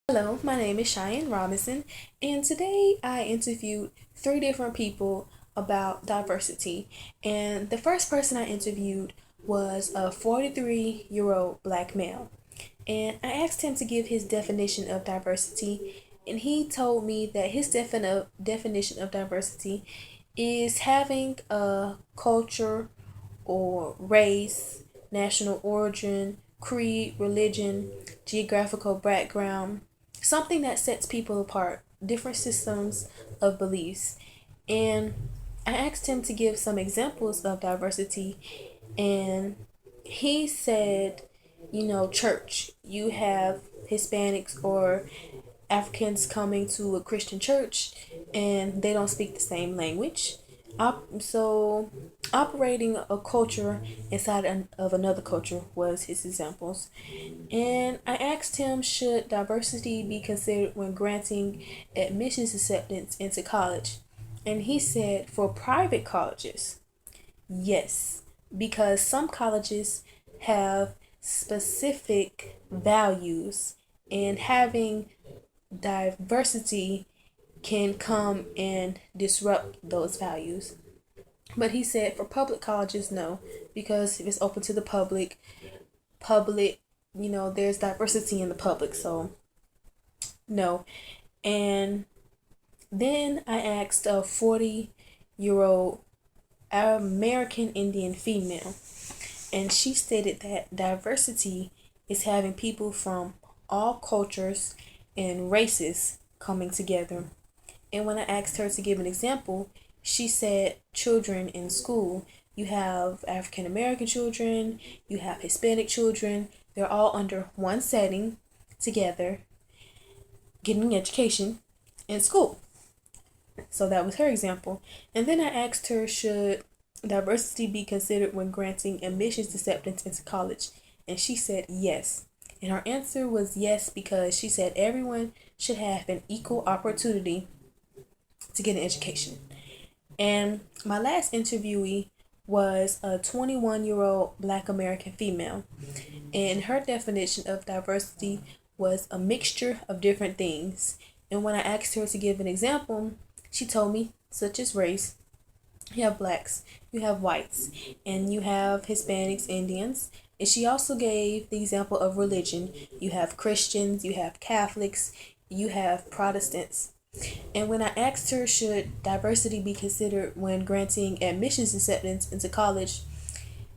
Hello, my name is Cheyenne Robinson, and today I interviewed three different people about diversity. And the first person I interviewed was a 43-year-old black male. And I asked him to give his definition of diversity, and he told me that his definition of diversity is having a culture or race, national origin, creed, religion, geographical background, something that sets people apart, different systems of beliefs. And I asked him to give some examples of diversity, and he said, church, you have Hispanics or Africans coming to a Christian church and they don't speak the same language. So, operating a culture inside of another culture was his examples. And I asked him, should diversity be considered when granting admissions acceptance into college? And he said, for private colleges, yes, because some colleges have specific values, and having diversity can come and disrupt those values. But he said for public colleges, no, because if it's open to the public, there's diversity in the public, so no. And then I asked a 40-year-old American Indian female, and she stated that diversity is having people from all cultures and races coming together. And when I asked her to give an example, she said children in school. You have African American children, you have Hispanic children, they're all under one setting together getting education in school. So that was her example. And then I asked her, should diversity be considered when granting admissions acceptance into college? And she said yes. And her answer was yes because she said everyone should have an equal opportunity to get an education. And my last interviewee was a 21-year-old black American female. And her definition of diversity was a mixture of different things. And when I asked her to give an example, she told me, such as race, you have blacks, you have whites, and you have Hispanics, Indians. And she also gave the example of religion. You have Christians, you have Catholics, you have Protestants. And when I asked her, should diversity be considered when granting admissions acceptance into college,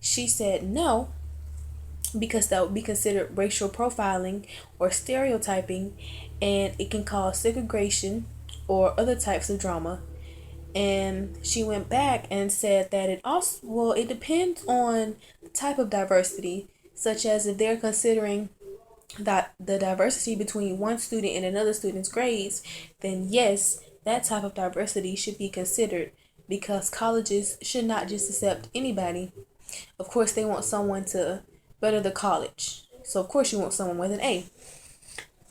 she said no, because that would be considered racial profiling or stereotyping, and it can cause segregation or other types of drama. And she went back and said that it depends on the type of diversity, such as if they're considering that the diversity between one student and another student's grades, then yes, that type of diversity should be considered, because colleges should not just accept anybody. Of course, they want someone to better the college, so of course you want someone with an A.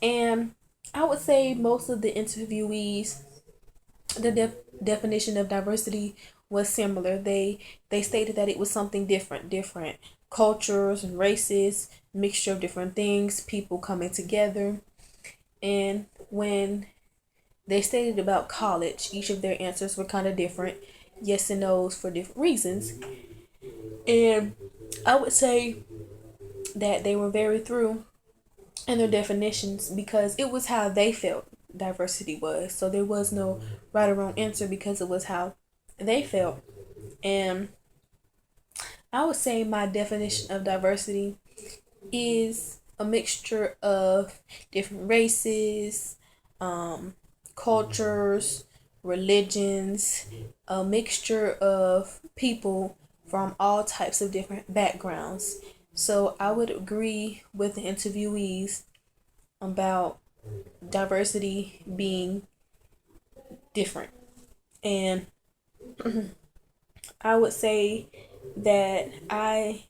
And I would say most of the interviewees, the definition of diversity was similar. They stated that it was something different cultures and races, mixture of different things, people coming together. And when they stated about college, each of their answers were kind of different, yes and no's for different reasons. And I would say that they were very through in their definitions because it was how they felt diversity was. So there was no right or wrong answer because it was how they felt. And I would say my definition of diversity is a mixture of different races, cultures, religions, a mixture of people from all types of different backgrounds. So I would agree with the interviewees about diversity being different. And I would say that I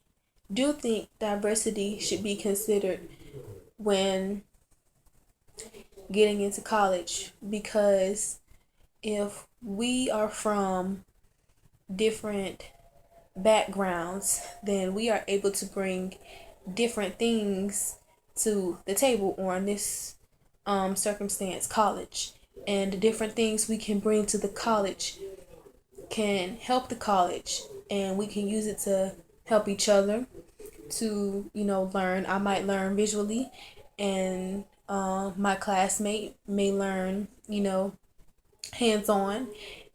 do think diversity should be considered when getting into college, because if we are from different backgrounds, then we are able to bring different things to the table, or in this circumstance, college, and the different things we can bring to the college can help the college, and we can use it to help each other to, learn. I might learn visually, and my classmate may learn, hands on,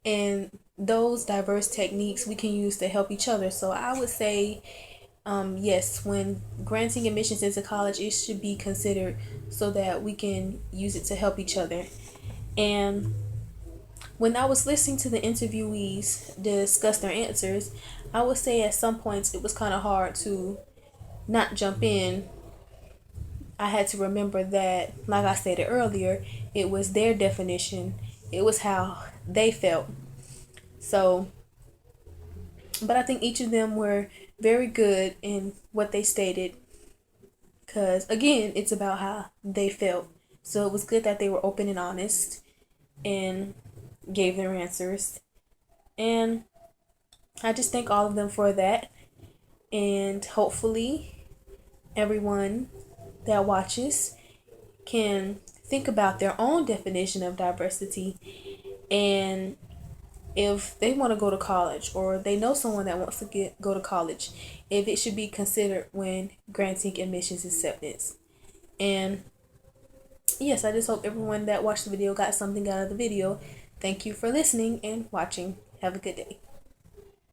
and those diverse techniques we can use to help each other. So I would say, yes, when granting admissions into college, it should be considered so that we can use it to help each other. And when I was listening to the interviewees discuss their answers, I would say at some points it was kind of hard to not jump in. I had to remember that, like I stated earlier, it was their definition, it was how they felt. So, but I think each of them were very good in what they stated, because again, it's about how they felt. So it was good that they were open and honest and gave their answers. And I just thank all of them for that. And hopefully, everyone that watches can think about their own definition of diversity, and if they want to go to college or they know someone that wants to go to college, if it should be considered when granting admissions acceptance. And yes, I just hope everyone that watched the video got something out of the video. Thank you for listening and watching. Have a good day.